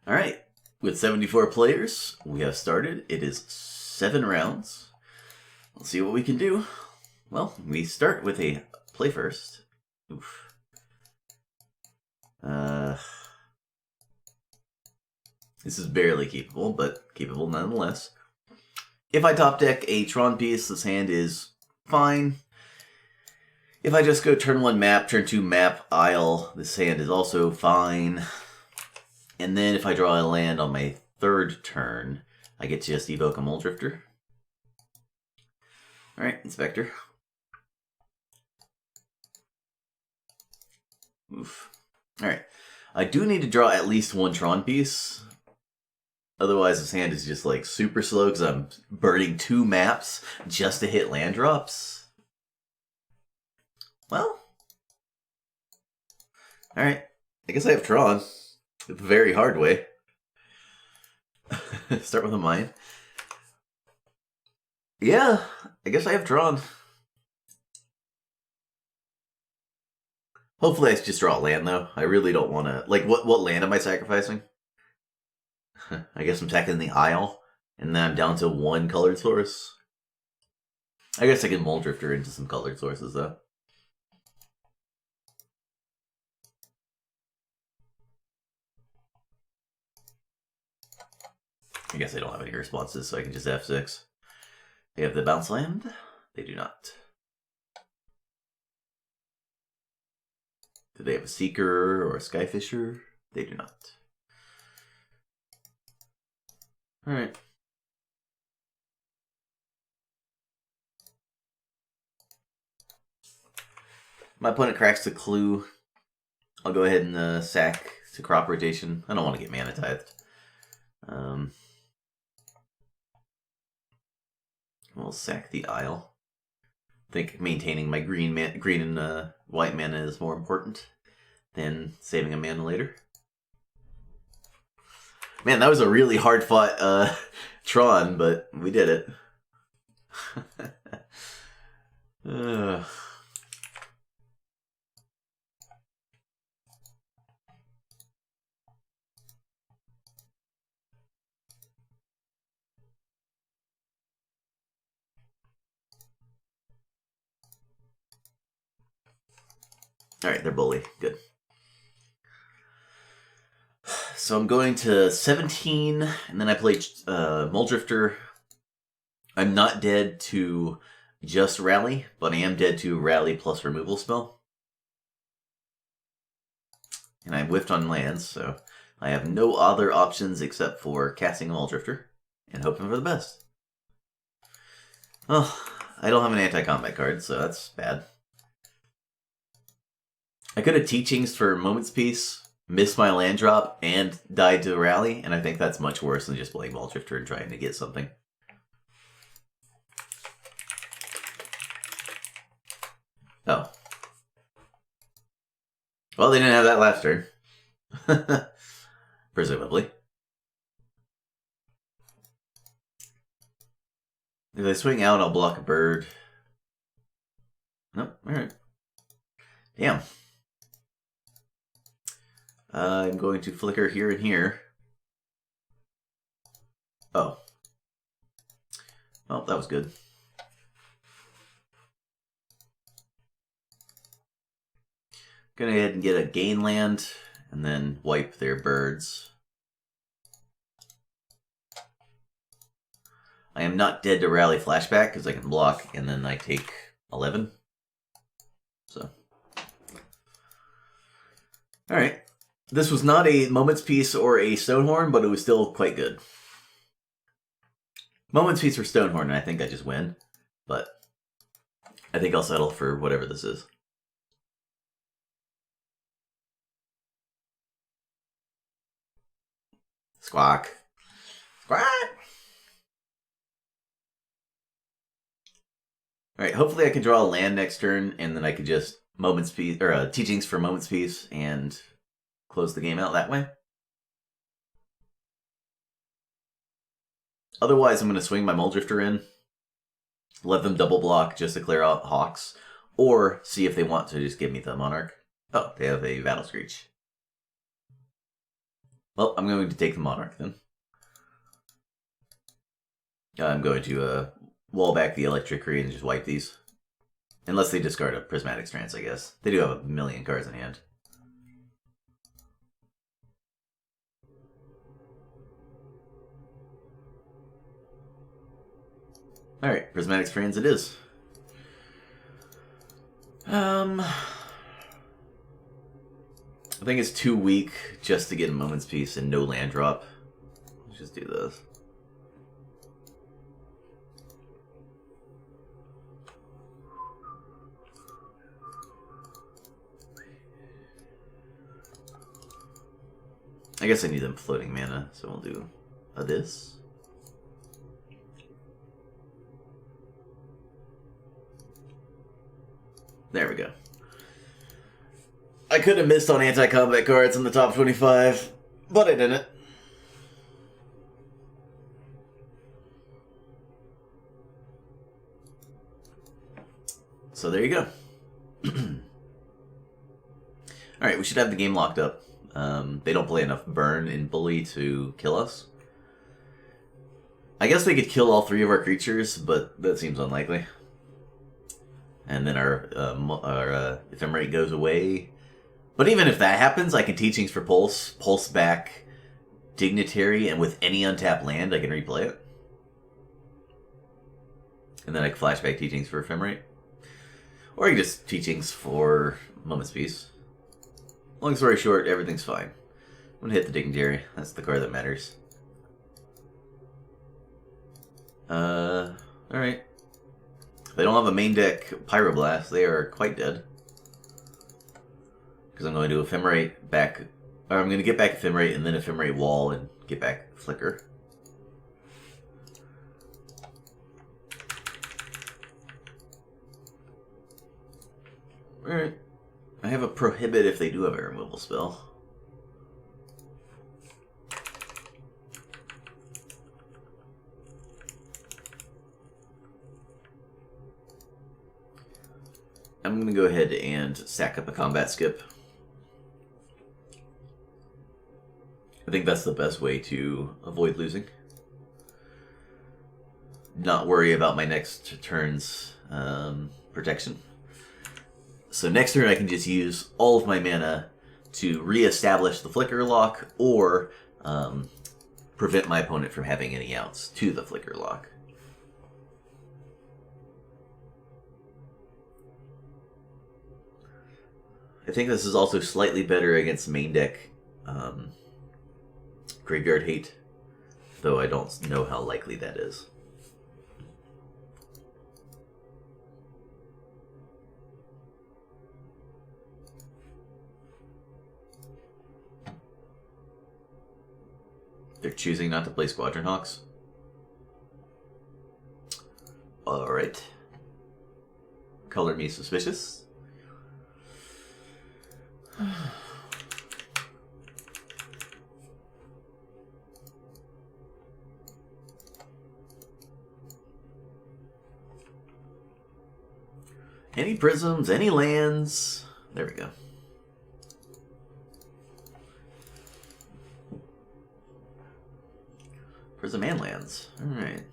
All right, with 74 players, we have started. It is 7 rounds. Let's see what we can do. Well, we start with a play first. Oof. This is barely keepable, but keepable nonetheless. If I top deck a Tron piece, this hand is fine. If I just go turn 1 map, turn 2 map, Isle, this hand is also fine. And then if I draw a land on my 3rd turn, I get to just evoke a Mulldrifter. Alright, Inspector. Oof. Alright. I do need to draw at least 1 Tron piece. Otherwise, this hand is just like super slow because I'm burning 2 maps just to hit land drops. Well. Alright. I guess I have Tron. The very hard way. Start with a mine. Yeah, I guess I have Tron. Hopefully I just draw a land, though. I really don't want to... Like, what land am I sacrificing? I guess I'm attacking the Isle, and then I'm down to 1 colored source. I guess I can Mulldrifter into some colored sources, though. I guess I don't have any responses, so I can just F6. They have the bounce land? They do not. Do they have a Seeker or a Skyfisher? They do not. Alright. My opponent cracks the clue. I'll go ahead and sack to crop rotation. I don't want to get mana tithed. We'll sack the Isle. I think maintaining my green and white mana is more important than saving a mana later. Man, that was a really hard fought Tron, but we did it. Alright, they're bully. Good. So I'm going to 17, and then I play Mulldrifter. I'm not dead to just Rally, but I am dead to Rally plus removal spell. And I whiffed on lands, so I have no other options except for casting a Mulldrifter and hoping for the best. Well, I don't have an anti-combat card, so that's bad. I could have Teachings for Moment's Peace, missed my land drop, and died to Rally, and I think that's much worse than just playing Mulldrifter and trying to get something. Oh. Well, they didn't have that last turn. Presumably. If I swing out, I'll block a bird. Nope, alright. Damn. I'm going to flicker here and here. Oh. Well, that was good. Gonna go ahead and get a gain land, and then wipe their birds. I am not dead to Rally Flashback, because I can block, and then I take 11. So. Alright. This was not a Moment's Peace or a Stonehorn, but it was still quite good. Moment's Peace or Stonehorn, and I think I just win. But I think I'll settle for whatever this is. Squawk. Squawk! Alright, hopefully I can draw a land next turn, and then I can just Moment's Peace, or Teachings for Moment's Peace, and close the game out that way. Otherwise, I'm going to swing my Mulldrifter in, let them double block just to clear out Hawks, or see if they want to just give me the Monarch. Oh, they have a Battle Screech. Well, I'm going to take the Monarch then. I'm going to wall back the Electricity and just wipe these. Unless they discard a Prismatic Trance, I guess. They do have a million cards in hand. Alright, Prismatic Strands it is. I think it's too weak just to get a Moment's Peace and no land drop. Let's just do this. I guess I need them floating mana, so we'll do this. There we go. I could have missed on anti-combat cards in the top 25, but I didn't. So there you go. Alright, we should have the game locked up. They don't play enough burn and bully to kill us. I guess they could kill all three of our creatures, but that seems unlikely. And then our Ephemerate goes away. But even if that happens, I can Teachings for Pulse, Pulse back Dignitary, and with any untapped land, I can replay it. And then I can flashback Teachings for Ephemerate. Or I can just Teachings for Moment's Peace. Long story short, everything's fine. I'm gonna hit the Dignitary. That's the card that matters. Alright. If they don't have a main deck Pyroblast, they are quite dead. Because I'm going to Ephemerate back... Or I'm going to get back Ephemerate and then Ephemerate Wall and get back Flicker. Alright. I have a Prohibit if they do have a removal spell. I'm going to go ahead and sack up a Combat Skip. I think that's the best way to avoid losing. Not worry about my next turn's protection. So next turn I can just use all of my mana to re-establish the Flicker lock or prevent my opponent from having any outs to the Flicker lock. I think this is also slightly better against main deck Graveyard Hate, though I don't know how likely that is. They're choosing not to play Squadron Hawks. Alright. Color me suspicious. Any prisms, any lands. There we go. Prism and lands. Alright.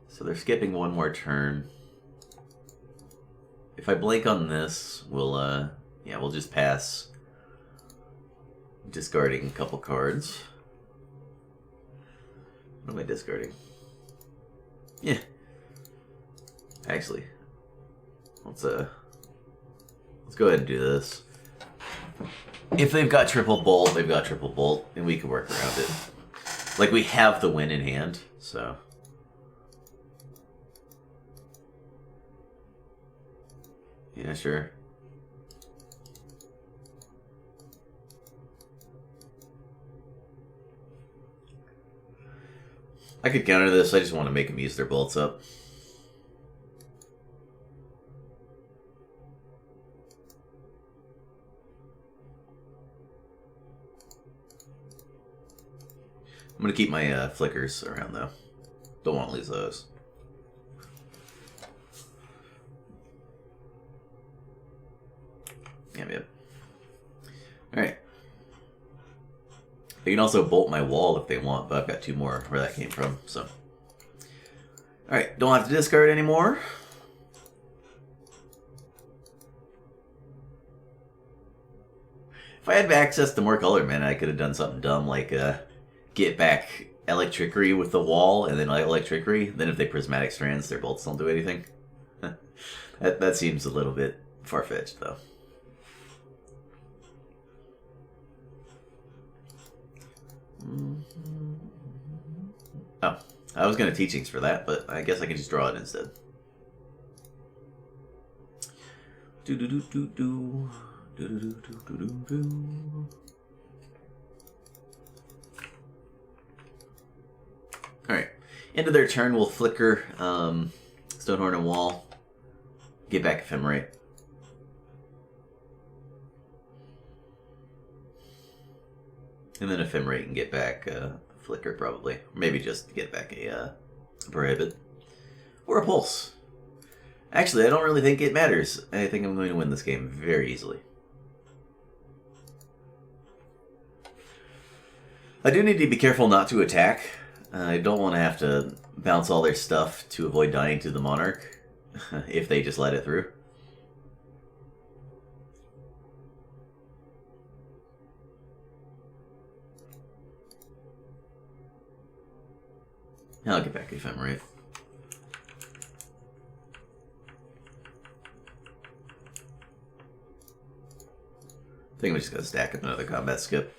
So they're skipping one more turn. If I blank on this, we'll just pass. Discarding a couple cards. What am I discarding? Yeah. Actually, let's go ahead and do this. If they've got triple bolt, they've got triple bolt, and we can work around it. Like, we have the win in hand, so. Yeah, sure. I could counter this, I just want to make them use their bolts up. I'm going to keep my flickers around, though. Don't want to lose those. yep. Alright. They can also bolt my wall if they want, but I've got 2 more where that came from, so. Alright, don't have to discard anymore. If I had access to more colored mana, I could have done something dumb like get back Electrickery with the wall and then Electrickery. Then if they Prismatic Strands, their bolts don't do anything. that seems a little bit far-fetched, though. Oh, I was going to Teachings for that, but I guess I can just draw it instead. Do-do-do-do-do. Do-do-do-do-do-do. Alright. End of their turn, we'll flicker Stonehorn and Wall. Get back Ephemerate. And then Ephemerate and get back Flicker, probably. Maybe just get back a Prohibit. Or a Pulse. Actually, I don't really think it matters. I think I'm going to win this game very easily. I do need to be careful not to attack. I don't want to have to bounce all their stuff to avoid dying to the Monarch if they just let it through. I'll get back Ephemerate. I think we just gotta stack up another combat skip.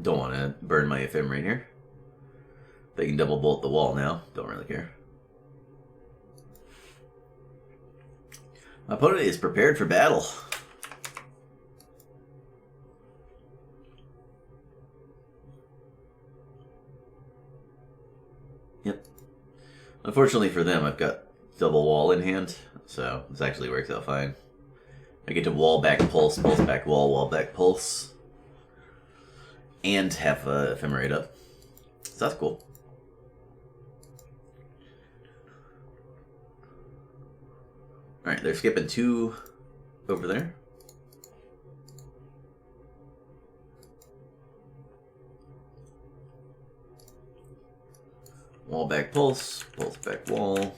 Don't want to burn my Ephemerate here. They can double bolt the wall now. Don't really care. My opponent is prepared for battle. Yep. Unfortunately for them, I've got double wall in hand, so this actually works out fine. I get to wall back pulse, pulse back wall back pulse. And have Ephemerate up. So that's cool. Alright, they're skipping 2 over there. Wall back pulse, pulse back wall.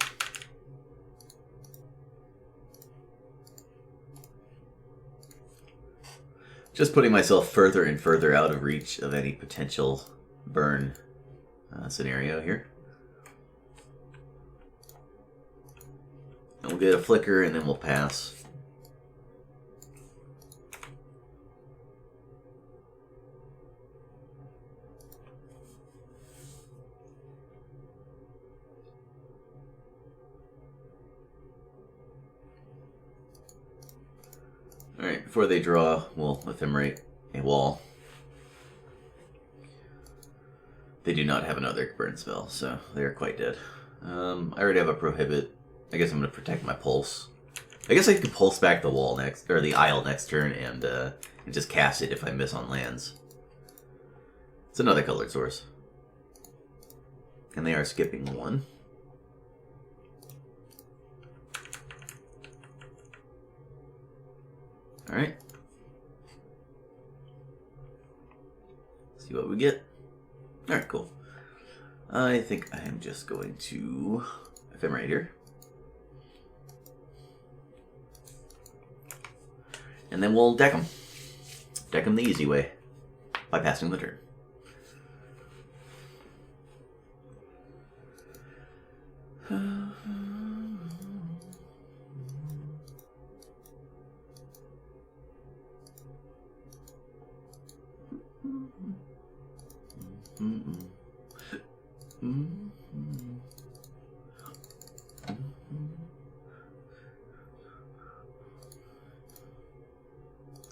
Just putting myself further and further out of reach of any potential burn scenario here. And we'll get a flicker and then we'll pass. Alright, before they draw, we'll Ephemerate a wall. They do not have another burn spell, so they are quite dead. I already have a Prohibit. I guess I'm going to protect my Pulse. I guess I could Pulse back the wall next, or the Isle next turn, and just cast it if I miss on lands. It's another colored source. And they are skipping 1. Alright. See what we get. Alright, cool. I think I am just going to Ephemerate here. And then we'll deck them. Deck them the easy way. By passing the turn.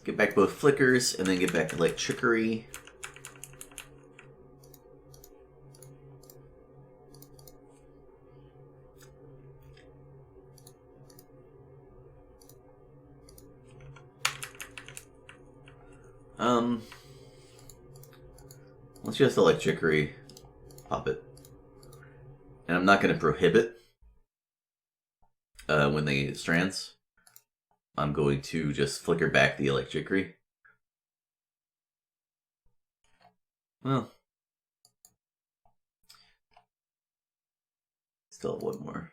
Get back both flickers, and then get back Electrickery. Let's just Electrickery, pop it. And I'm not going to Prohibit. when they get strands, I'm going to just flicker back the electricity. Well, still have one more.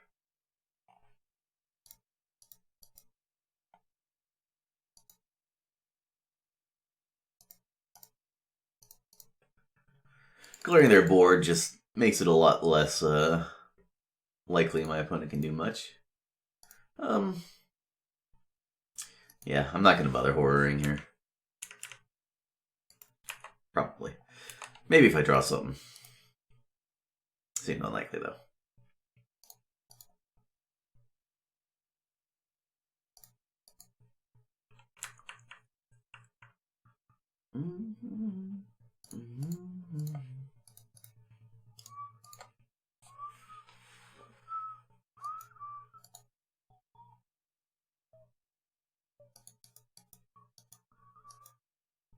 Clearing their board just makes it a lot less likely my opponent can do much. Yeah, I'm not going to bother horroring here. Probably. Maybe if I draw something. Seems unlikely, though.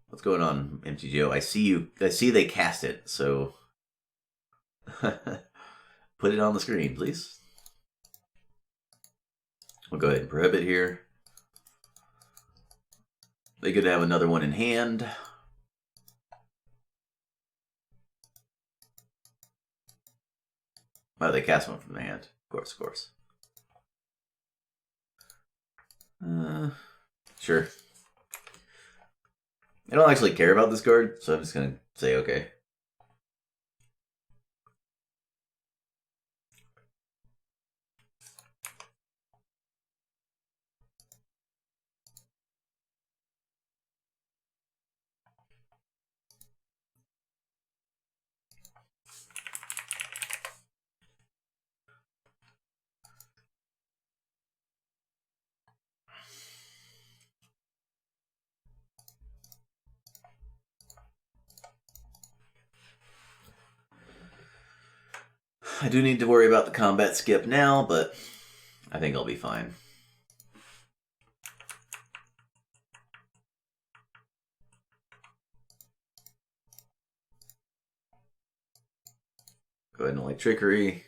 What's going on, MTGO? I see you. I see they cast it, so put it on the screen, please. We'll go ahead and prohibit here. They could have another one in hand. Oh, they cast one from the hand. Of course, of course. Sure. I don't actually care about this card, so I'm just going to say okay. I do need to worry about the combat skip now, but I think I'll be fine. Go ahead and light trickery.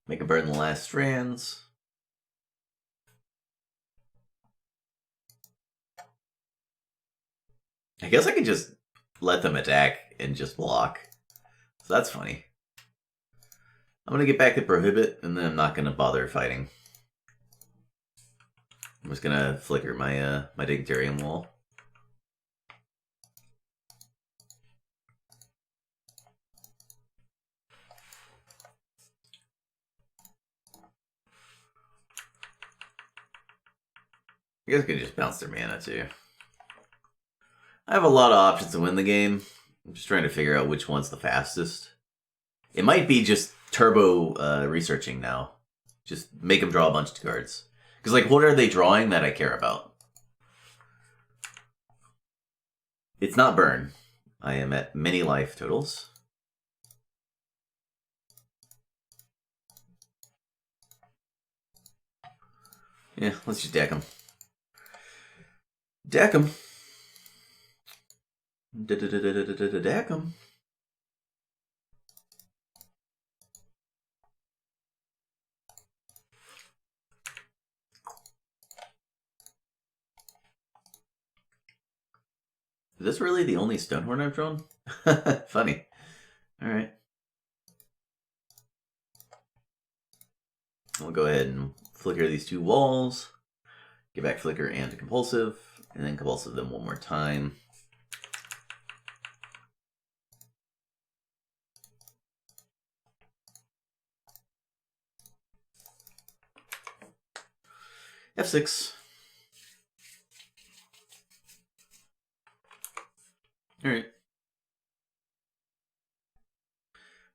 Make a burn the last strands. I guess I could just let them attack and just block. So that's funny. I'm going to get back to prohibit, and then I'm not going to bother fighting. I'm just going to flicker my my Dignitarian wall. I guess I could just bounce their mana too. I have a lot of options to win the game. I'm just trying to figure out which one's the fastest. It might be just turbo researching now. Just make them draw a bunch of cards. Because, like, what are they drawing that I care about? It's not burn. I am at many life totals. Yeah, let's just deck them. Deck them. Deck them. Is this really the only Stonehorn I've drawn? Funny. Alright. I'll go ahead and flicker these two walls. Get back flicker and compulsive. And then compulsive them one more time. F6. Alright.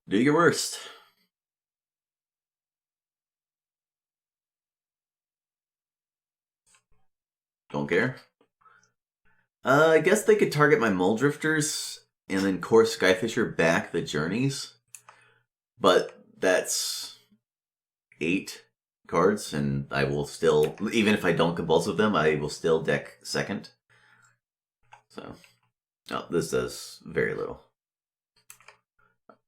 Do your worst. Don't care. I guess they could target my Muldrifters and then course Skyfisher back the journeys. But that's 8 cards, and I will still, even if I don't compulsive them, I will still deck second. So, oh, this does very little.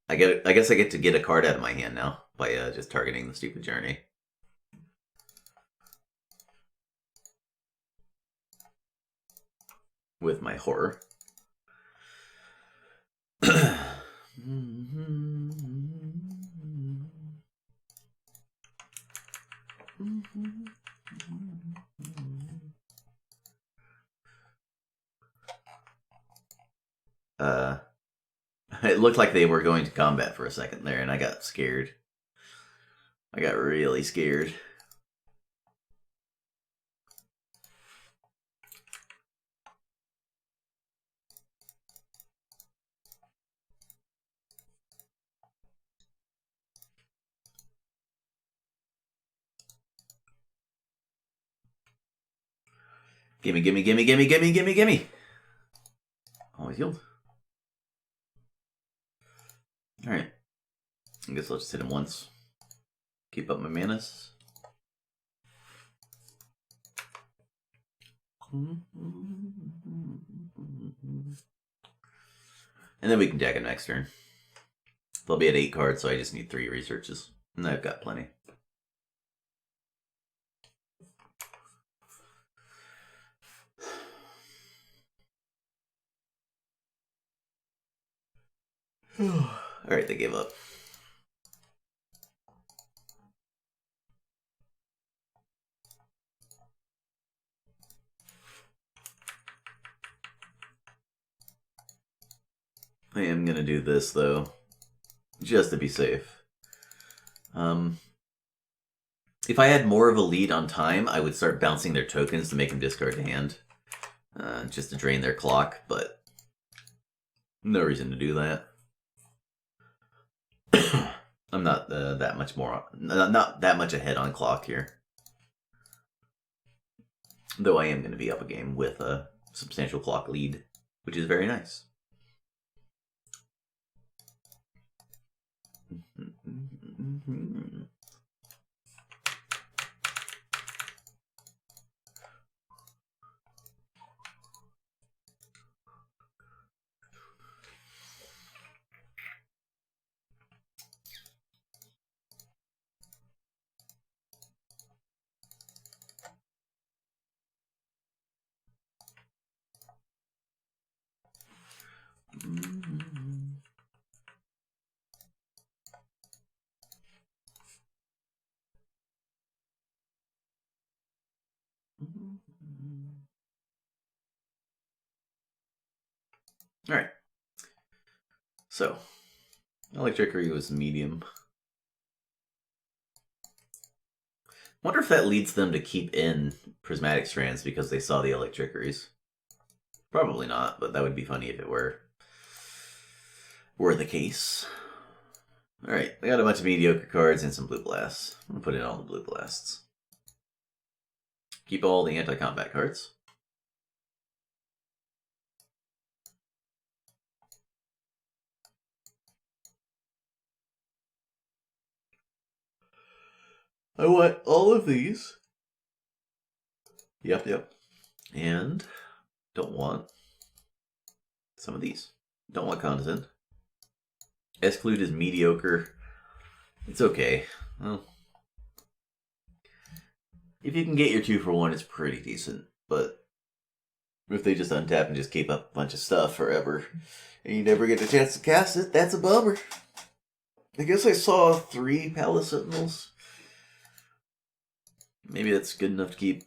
I guess I get to get a card out of my hand now by just targeting the stupid journey. with my horror. It looked like they were going to combat for a second there, and I got scared. I got really scared. Gimme, gimme, gimme, gimme, gimme, gimme, gimme. Always healed. Alright. I guess I'll just hit him once. Keep up my manas. And then we can deck him next turn. They'll be at 8 cards, so I just need 3 researches. And I've got plenty. Alright, they gave up. I am going to do this, though, just to be safe. If I had more of a lead on time, I would start bouncing their tokens to make them discard to hand. Just to drain their clock, but no reason to do that. I'm not that much more, not that much ahead on clock here. Though I am going to be up a game with a substantial clock lead, which is very nice. Alright. So, Electrickery was medium. Wonder if that leads them to keep in Prismatic Strands because they saw the Electrickeries. Probably not, but that would be funny if it were the case. Alright, I got a bunch of mediocre cards and some blue blasts. I'm gonna put in all the blue blasts. Keep all the anti-combat cards. I want all of these. Yep. And don't want some of these. Don't want Condescend. Exclude is mediocre. It's okay. Well, if you can get your 2-for-1, it's pretty decent. But if they just untap and just keep up a bunch of stuff forever, and you never get a chance to cast it, that's a bummer. I guess I saw 3 Palace Sentinels. Maybe that's good enough to keep.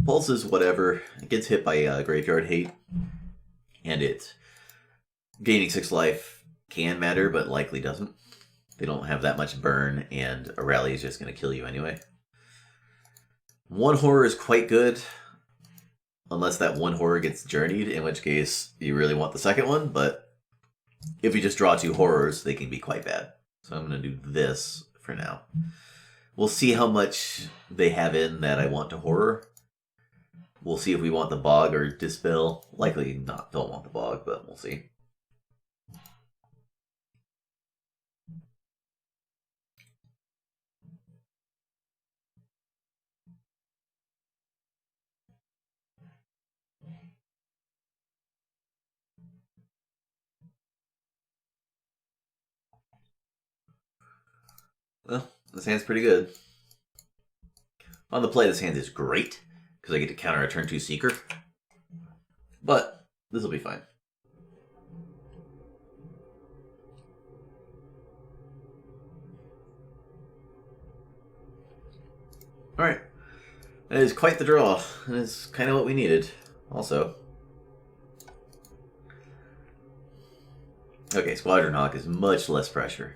Pulse is whatever. It gets hit by Graveyard Hate. And it gaining 6 life can matter, but likely doesn't. They don't have that much burn, and a rally is just going to kill you anyway. 1 horror is quite good, unless that 1 horror gets journeyed, in which case you really want the second one, but if you just draw 2 horrors, they can be quite bad. So I'm going to do this for now. We'll see how much they have in that I want to horror. We'll see if we want the Bog or Dispel. Likely not, don't want the Bog, but we'll see. Well, this hand's pretty good. On the play, this hand is great, because I get to counter a turn 2 Seeker. But this will be fine. Alright. That is quite the draw. And it's kind of what we needed, also. Okay, Squadron Hawk is much less pressure.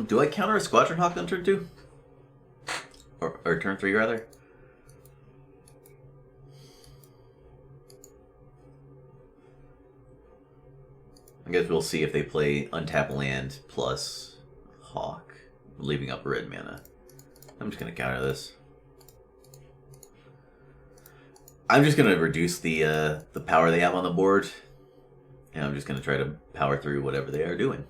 Do I counter a Squadron Hawk on turn 2? Or turn 3, rather? I guess we'll see if they play untap land plus Hawk, leaving up red mana. I'm just going to counter this. I'm just going to reduce the power they have on the board, and I'm just going to try to power through whatever they are doing.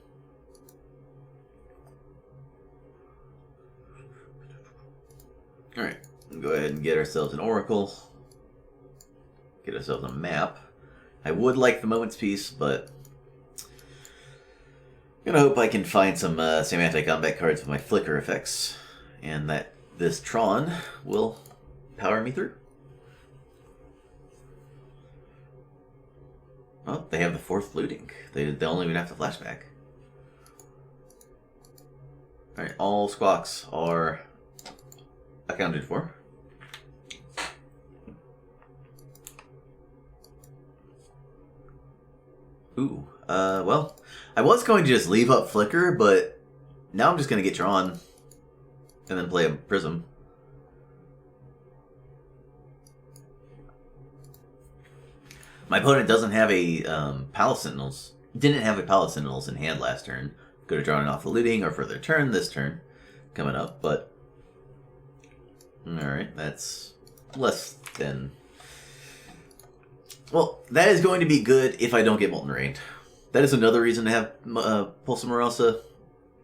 Alright, go ahead and get ourselves an Oracle. Get ourselves a map. I would like the Moment's Peace, but I'm gonna hope I can find some anti-combat cards with my flicker effects, and that this Tron will power me through. Oh, they have the 4th looting. They don't even have to flashback. Alright, all squawks are accounted for. Ooh, well, I was going to just leave up Flicker, but now I'm just going to get drawn and then play a Prism. My opponent doesn't have a Palace Sentinels. Didn't have a Palace Sentinels in hand last turn. Could have drawn it off the looting or for their turn this turn coming up, but alright, that's less than... Well, that is going to be good if I don't get Molten Rain. That is another reason to have Pulsa Marasa.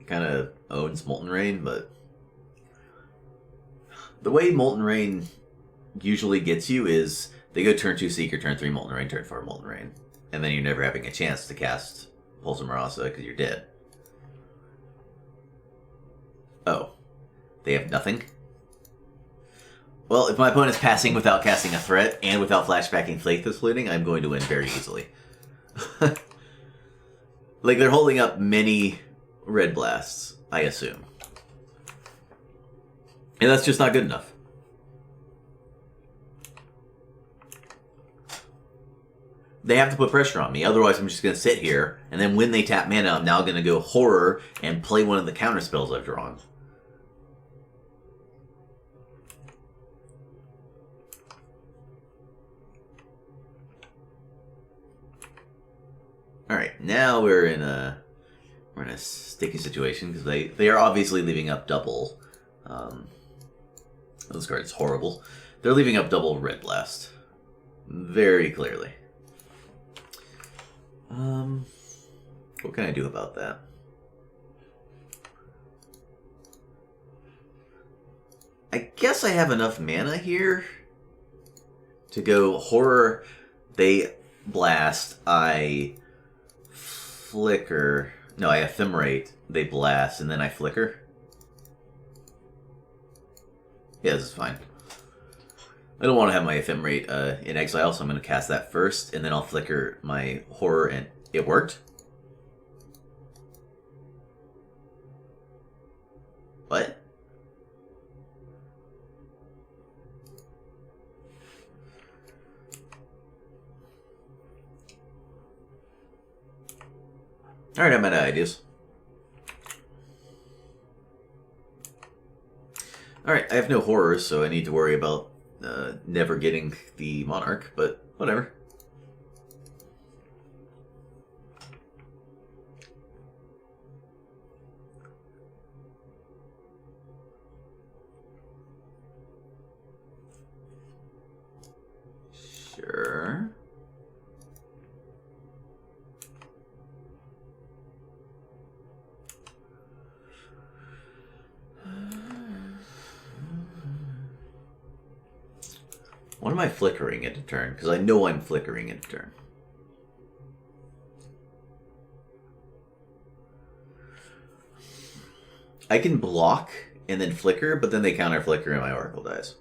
It kind of owns Molten Rain, but the way Molten Rain usually gets you is they go turn 2 Seeker, turn 3 Molten Rain, turn 4 Molten Rain. And then you're never having a chance to cast Pulsa Marasa because you're dead. Oh. They have nothing? Well, if my opponent's passing without casting a threat and without flashbacking Faithless Looting, I'm going to win very easily. Like, they're holding up many red blasts, I assume. And that's just not good enough. They have to put pressure on me, otherwise I'm just going to sit here, and then when they tap mana, I'm now going to go Horror and play one of the counter spells I've drawn. Alright, now we're in a sticky situation because they are obviously leaving up double. This card's horrible. They're leaving up double Red Blast. Very clearly. What can I do about that? I guess I have enough mana here to go Horror, they blast, I flicker. No, I ephemerate, they blast, and then I flicker. Yeah, this is fine. I don't want to have my ephemerate in exile, so I'm going to cast that first, and then I'll flicker my Horror, and it worked. What? Alright, I'm out of ideas. Alright, I have no horrors, so I need to worry about never getting the Monarch, but whatever. Sure. What am I flickering into turn? Because I know I'm flickering into turn. I can block and then flicker, but then they counter flicker and my Oracle dies.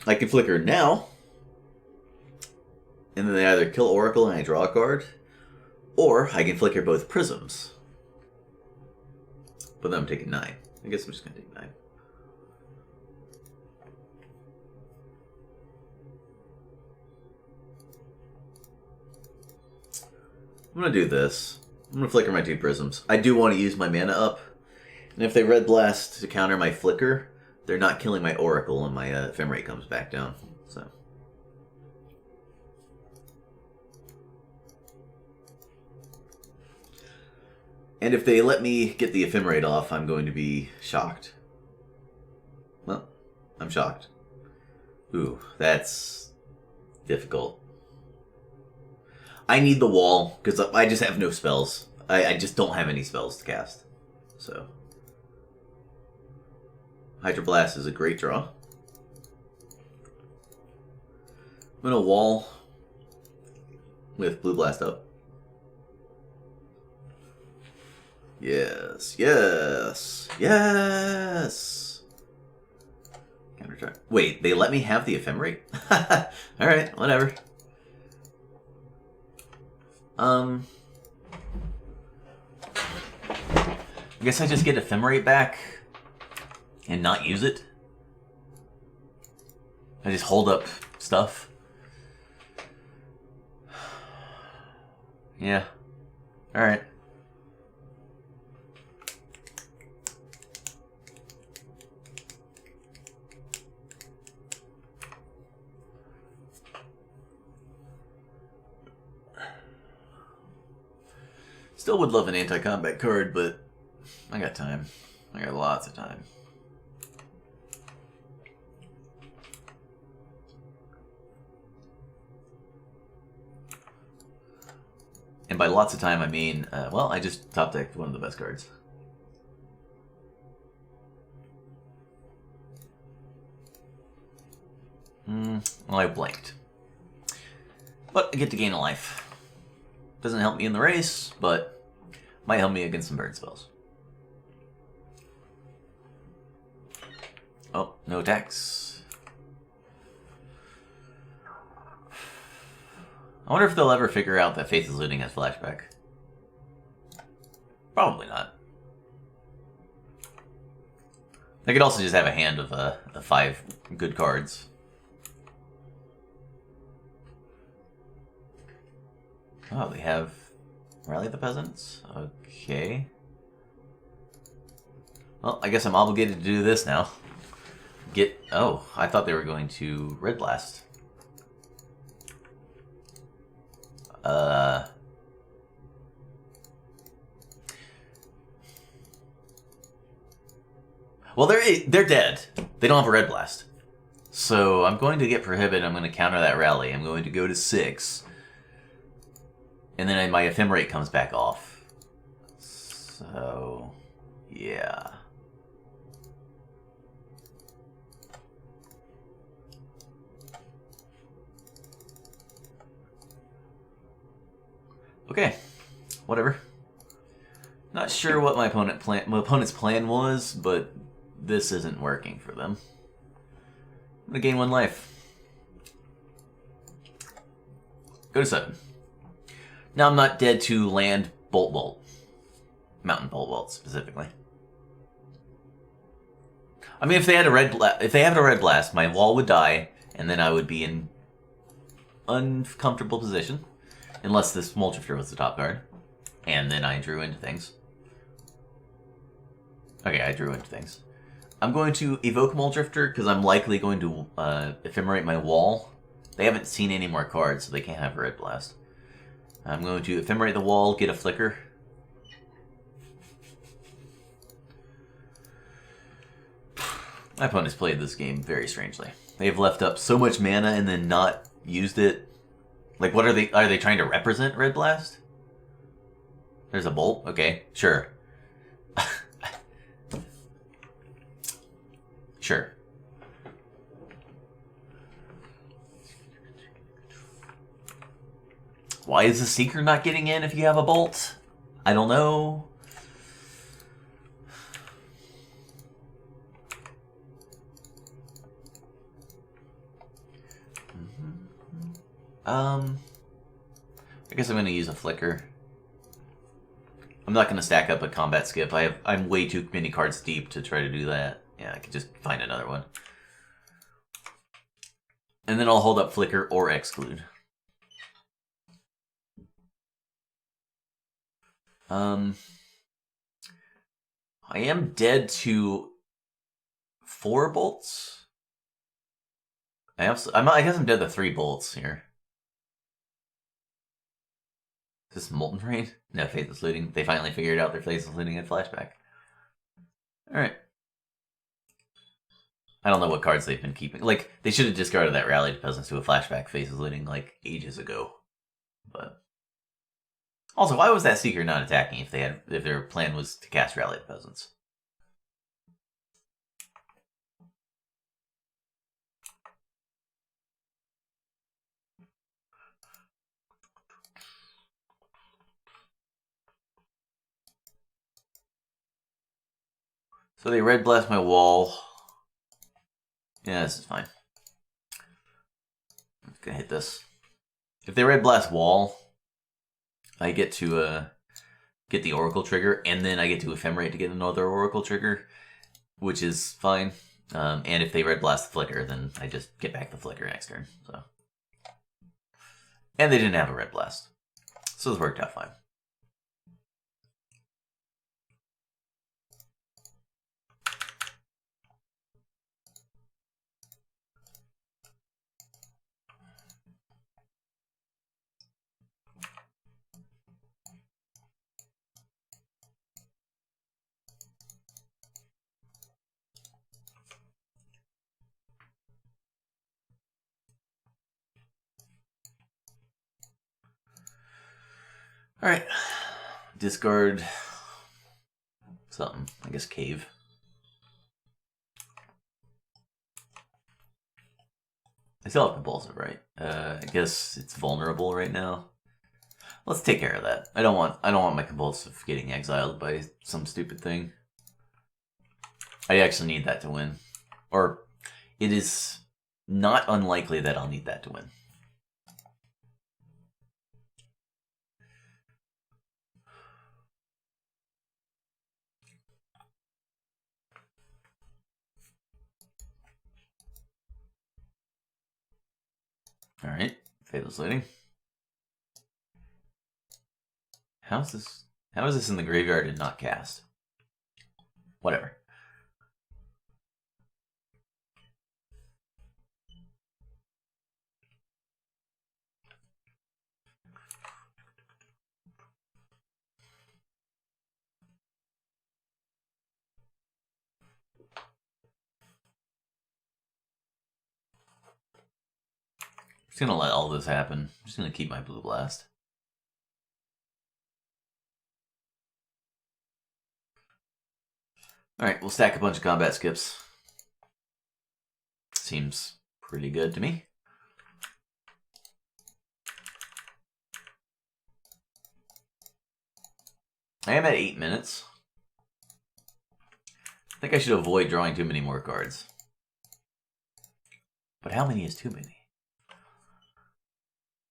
I can flicker now, and then they either kill Oracle and I draw a card, or I can flicker both prisms. But then I'm taking 9. I guess I'm just going to take 9. I'm going to do this. I'm going to flicker my 2 prisms. I do want to use my mana up. And if they Red Blast to counter my flicker, they're not killing my Oracle and my Ephemerate comes back down. So. And if they let me get the Ephemerate off, I'm going to be shocked. Well, I'm shocked. Ooh, that's difficult. I need the wall, because I just have no spells. I just don't have any spells to cast. So. Hydroblast is a great draw. I'm going to wall with Blue Blast up. Yes, yes, yes! Counter-target. Wait, they let me have the Ephemerate? Alright, whatever. I guess I just get Ephemerate back and not use it. I just hold up stuff. Yeah. Alright. Still would love an anti-combat card, but I got time. I got lots of time. And by lots of time, I mean, well, I just top-decked one of the best cards. Well, I blanked. But I get to gain a life. Doesn't help me in the race, but might help me against some burn spells. Oh, no attacks. I wonder if they'll ever figure out that Faith is Looting has flashback. Probably not. They could also just have a hand of 5 good cards. Oh, they have Rally the Peasants? Okay. Well, I guess I'm obligated to do this now. Oh, I thought they were going to Red Blast. Well, they're dead. They don't have a Red Blast. So I'm going to get Prohibit. I'm going to counter that Rally. I'm going to go to 6. And then my Ephemerate comes back off. So, yeah. Okay, whatever. Not sure what my opponent's plan was, but this isn't working for them. I'm gonna gain 1 life. Go to 7. Now I'm not dead to land Bolt. Mountain Bolt specifically. I mean, if they had a red blast, my wall would die, and then I would be in uncomfortable position, unless this Moldrafter was the top card, and then I drew into things. Okay, I drew into things. I'm going to evoke Moldrafter because I'm likely going to ephemerate my wall. They haven't seen any more cards, so they can't have a red blast. I'm going to ephemerate the wall, get a flicker. My opponent's played this game very strangely. They've left up so much mana and then not used it. Like, what are they trying to represent Red Blast? There's a bolt? Okay, sure. Sure. Why is the Seeker not getting in if you have a Bolt? I don't know. I guess I'm going to use a Flicker. I'm not going to stack up a combat skip. I'm way too many cards deep to try to do that. Yeah, I could just find another one. And then I'll hold up Flicker or Exclude. I am dead to 4 bolts. I guess I'm dead to 3 bolts here. Is this Molten Rain? No, Faithless Looting. They finally figured out their Faithless Looting and Flashback. Alright. I don't know what cards they've been keeping. Like, they should have discarded that Rallied Peasants to a Flashback Faithless Looting, like, ages ago. But... Also, why was that Seeker not attacking if their plan was to cast Rallied Peasants? So they Red Blast my wall. Yeah, this is fine. I'm gonna hit this. If they Red Blast wall, I get to get the Oracle trigger, and then I get to Ephemerate to get another Oracle trigger, which is fine. And if they Red Blast the Flicker, then I just get back the Flicker next turn. So, and they didn't have a Red Blast, so this worked out fine. Alright. Discard something. I guess Cave. I still have Compulsive, right? I guess it's vulnerable right now. Let's take care of that. I don't want my Compulsive getting exiled by some stupid thing. I actually need that to win. Or it is not unlikely that I'll need that to win. Alright, Faithless Looting. How is this in the graveyard and not cast? Whatever. Just gonna let all this happen. I'm just gonna keep my Blue Blast. Alright, we'll stack a bunch of combat skips. Seems pretty good to me. I am at 8 minutes. I think I should avoid drawing too many more cards. But how many is too many?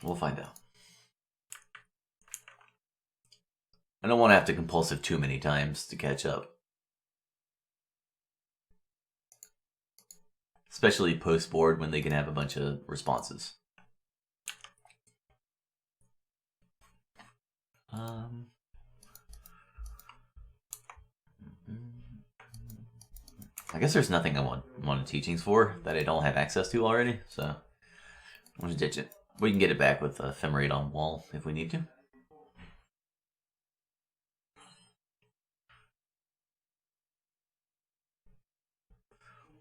We'll find out. I don't want to have to Compulsive too many times to catch up. Especially post-board when they can have a bunch of responses. I guess there's nothing I wanted teachings for that I don't have access to already, so I'm gonna ditch it. We can get it back with Ephemerate on wall if we need to.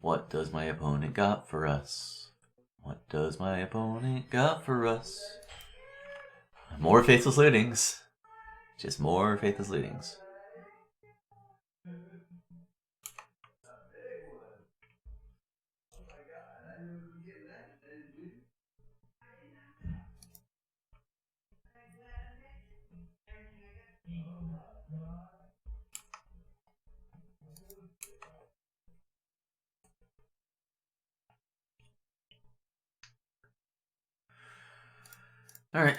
What does my opponent got for us? What does my opponent got for us? More Faithless Lootings. Just more Faithless Lootings. Alright.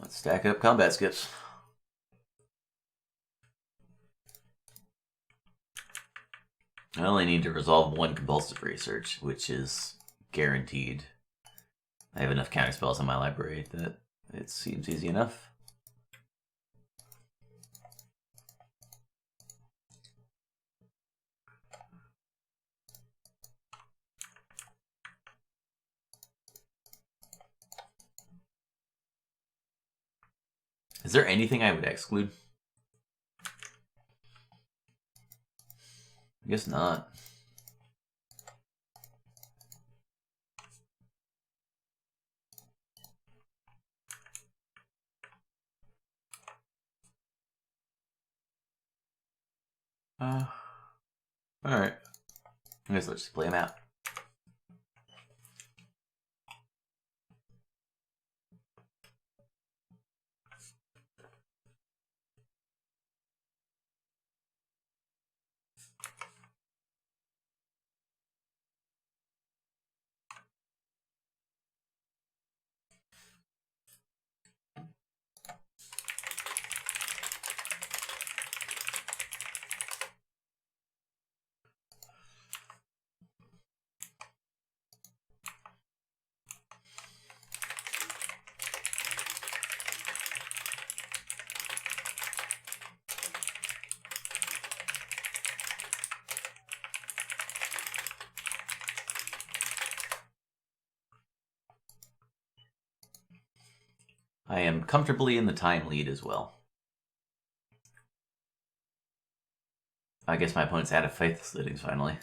Let's stack up combat skips. I only need to resolve one compulsive research, which is guaranteed. I have enough counterspells in my library that it seems easy enough. Is there anything I would exclude? I guess not. Alright. I guess let's just play them out. I am comfortably in the time lead as well. I guess my opponent's out of Faithless Littings finally.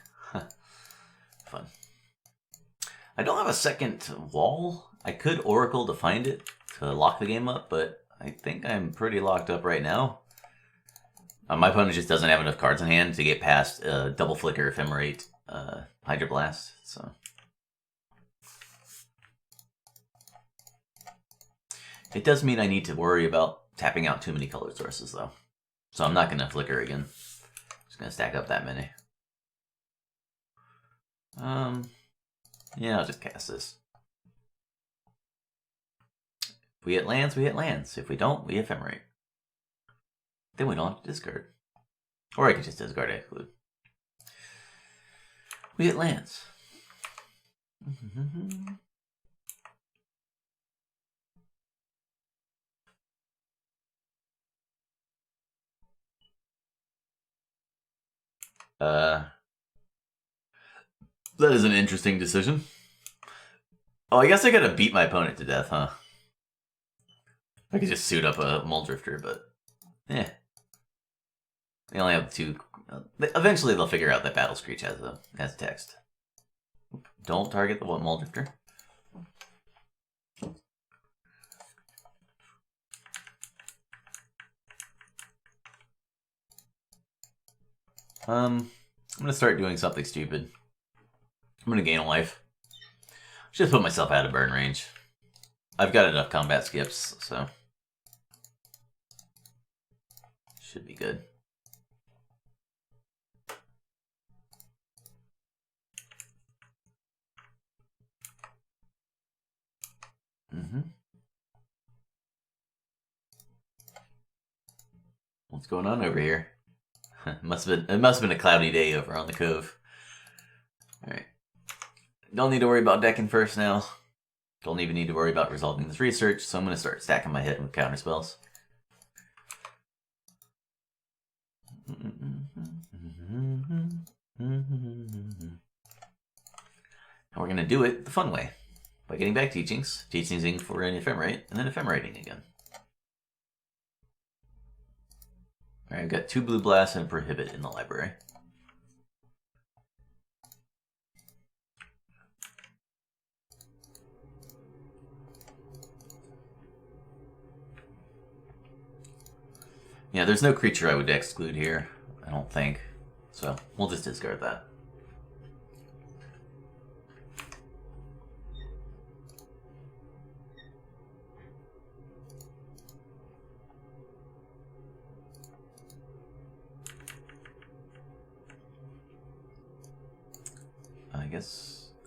Fun. I don't have a second wall. I could Oracle to find it to lock the game up, but I think I'm pretty locked up right now. My opponent just doesn't have enough cards in hand to get past Double Flicker, Ephemerate, Hydroblast, so... It does mean I need to worry about tapping out too many colored sources, though. So I'm not going to Flicker again. Just going to stack up that many. Yeah, I'll just cast this. If we hit lands, we hit lands. If we don't, we Ephemerate. Then we don't have to discard. Or I could just discard Exclude. We hit lands. That is an interesting decision. Oh, I guess I gotta beat my opponent to death, huh? I could just suit up a Muldrifter, but... eh. They only have two... eventually they'll figure out that Battle Screech has text. Don't target the one Muldrifter. I'm gonna start doing something stupid. I'm gonna gain a life. Just put myself out of burn range. I've got enough combat skips, so... should be good. What's going on over here? It must have been a cloudy day over on the Cove. Alright. Don't need to worry about decking first now. Don't even need to worry about resolving this research, so I'm going to start stacking my hit with counterspells. And we're going to do it the fun way. By getting back teachings, teaching for an Ephemerate, and then Ephemerating again. Alright, I've got 2 Blue Blasts and a Prohibit in the library. Yeah, there's no creature I would exclude here, I don't think. So, we'll just discard that.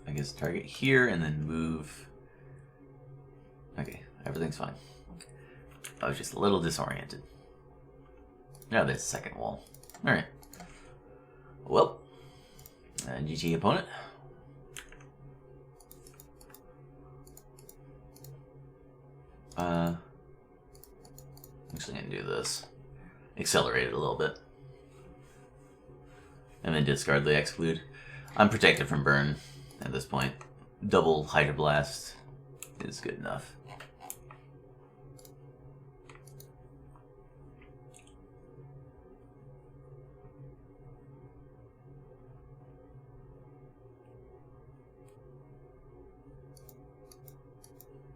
I guess target here and then move Okay, everything's fine. I was just a little disoriented. Now there's the second wall. Alright. Well, GG opponent. I'm actually gonna do this. Accelerate it a little bit. And then discard the exclude. I'm protected from burn at this point. Double Hydroblast is good enough.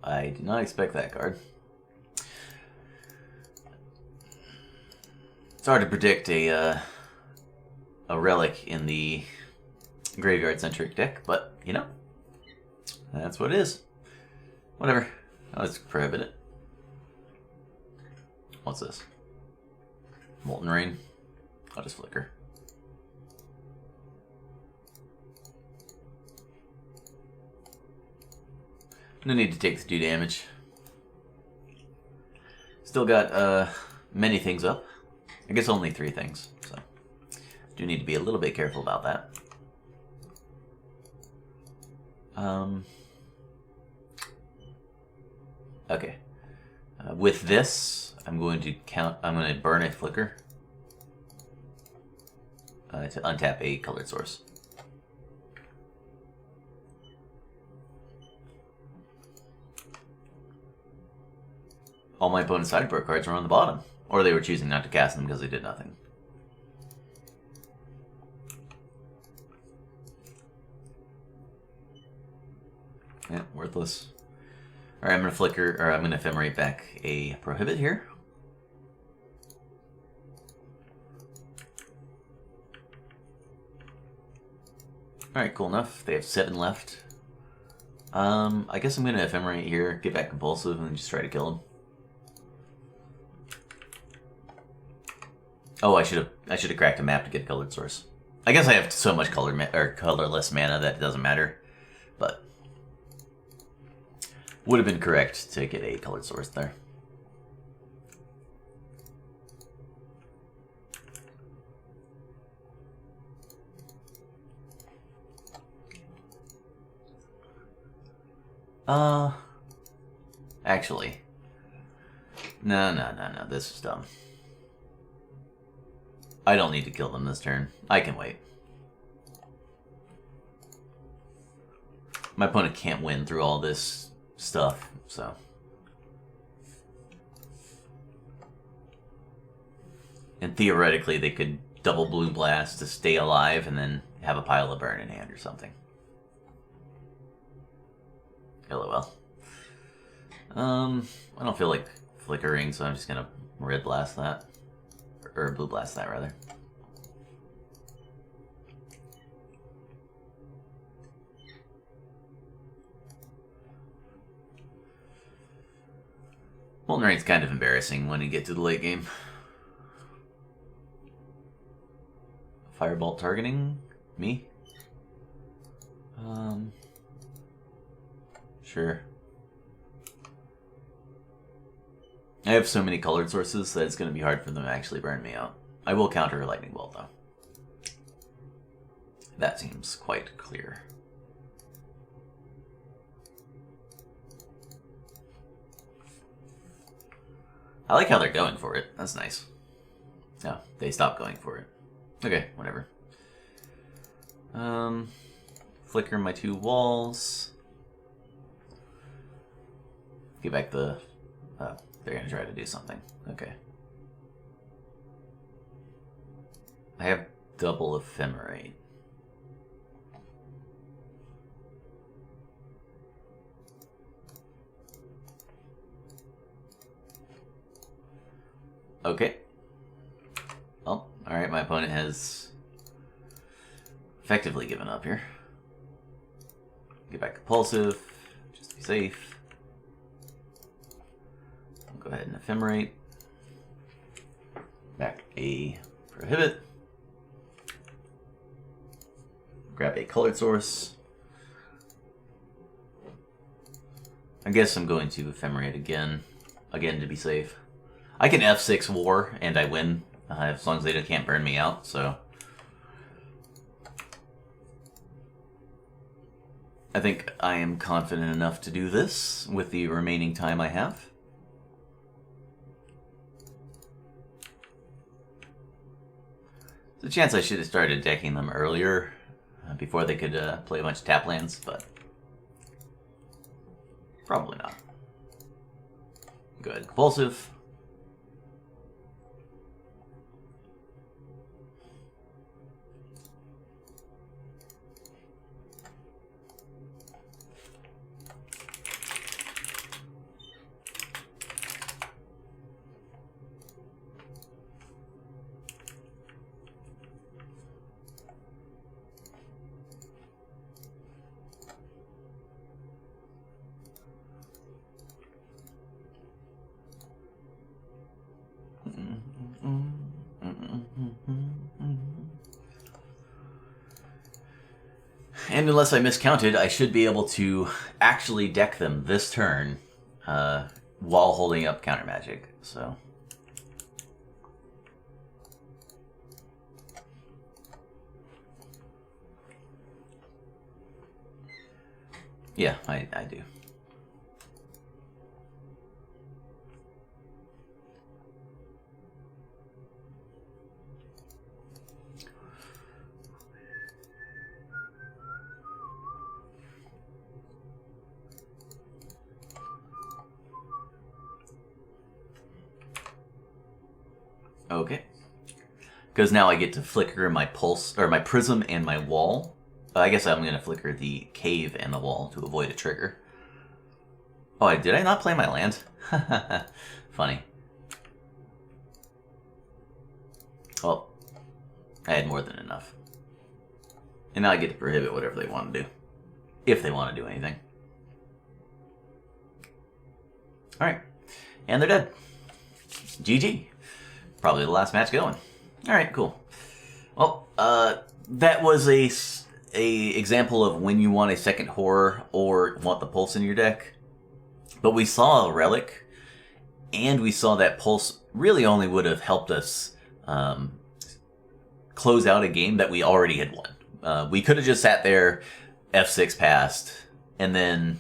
I did not expect that card. It's hard to predict a relic in the graveyard-centric deck, but, you know, that's what it is. Whatever. Let's prohibit it. What's this? Molten Rain? I'll just flicker. No need to take the 2 damage. Still got many things up. I guess only 3 things, so do need to be a little bit careful about that. Okay. With this, I'm going to burn a flicker to untap a colored source. All my opponent's sideboard cards were on the bottom, or they were choosing not to cast them because they did nothing. Yeah, worthless. Alright, I'm gonna ephemerate back a prohibit here. Alright, cool enough. They have 7 left. I guess I'm gonna ephemerate here, get back compulsive, and just try to kill him. Oh, I should have cracked a map to get a colored source. I guess I have so much colorless mana that it doesn't matter, but would have been correct to get a colored source there. Actually, no, this is dumb. I don't need to kill them this turn. I can wait. My opponent can't win through all this stuff, so. And theoretically, they could double blue blast to stay alive and then have a pile of burn in hand or something. LOL. I don't feel like flickering, so I'm just gonna red blast that. Or blue blast that, rather. Molten Rain's kind of embarrassing when you get to the late game. Firebolt targeting me? Sure. I have so many colored sources that it's going to be hard for them to actually burn me out. I will counter a lightning bolt, though. That seems quite clear. I like how they're going for it. That's nice. No, they stopped going for it. Okay, whatever. Flicker my 2 walls. Get back the... they're gonna try to do something. Okay. I have double ephemerate. Okay. Well, alright, my opponent has effectively given up here. Get back compulsive, just to be safe. I'll go ahead and ephemerate. Back a prohibit. Grab a colored source. I guess I'm going to Ephemerate again to be safe. I can F6 War, and I win, as long as they can't burn me out, so... I think I am confident enough to do this with the remaining time I have. There's a chance I should have started decking them earlier, before they could play a bunch of tap lands, but probably not. Good. Compulsive. And unless I miscounted, I should be able to actually deck them this turn while holding up counter magic. So, yeah, I do. Okay. Because now I get to flicker my pulse, or my prism and my wall. I guess I'm going to flicker the cave and the wall to avoid a trigger. Oh, did I not play my land? Funny. Well, I had more than enough. And now I get to prohibit whatever they want to do. If they want to do anything. Alright. And they're dead. GG. Probably the last match going. Alright, cool. Well, that was a example of when you want a second horror or want the pulse in your deck. But we saw a relic, and we saw that pulse really only would have helped us close out a game that we already had won. We could have just sat there, F6 passed, and then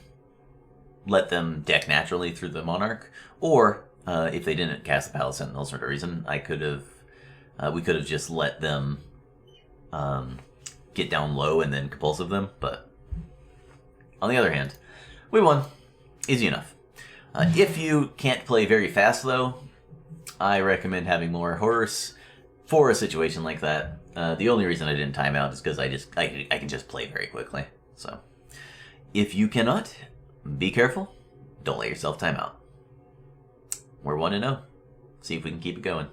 let them deck naturally through the Monarch, or if they didn't cast the Palace Sentinels for no reason, we could have just let them get down low and then compulsive them. But on the other hand, we won. Easy enough. If you can't play very fast, though, I recommend having more horrors for a situation like that. The only reason I didn't time out is because I can just play very quickly. So if you cannot, be careful. Don't let yourself time out. We're 1-0. See if we can keep it going.